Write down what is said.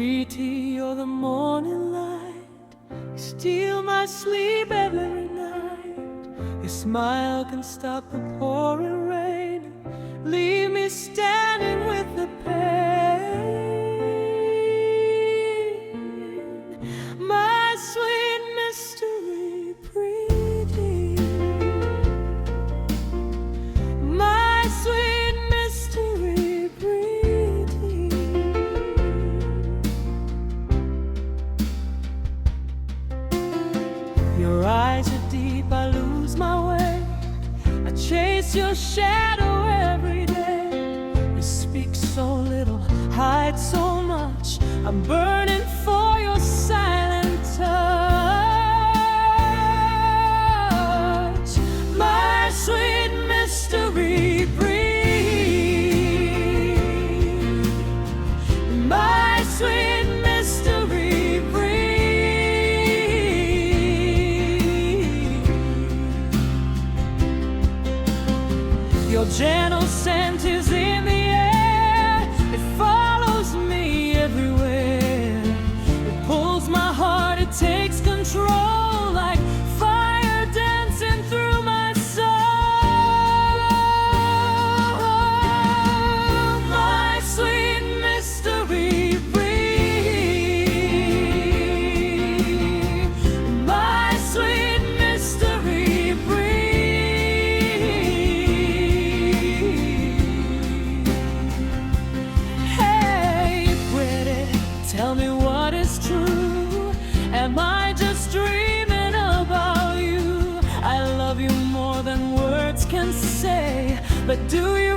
Preeti, you're the morning light. You steal my sleep every night. Your smile can stop the pouring rain. Leave me standing with the pain. My sweet mystery, Preeti. My sweet mystery, Preeti. Your eyes are deep, I lose my way. I chase your shadow every day. You speak so little, hide so much. I'm burning for your silent touch. My sweet mystery, breathe. My sweet mystery, breathe. Your gentle scent is in the air. It follows me everywhere. It pulls my heart, it takes control, like fire dancing through my soul. My sweet mystery, breathe. My sweet mystery, breathe. Hey, pretty, tell me what is true. Am I just dreaming about you? I love you more than words can say, but do you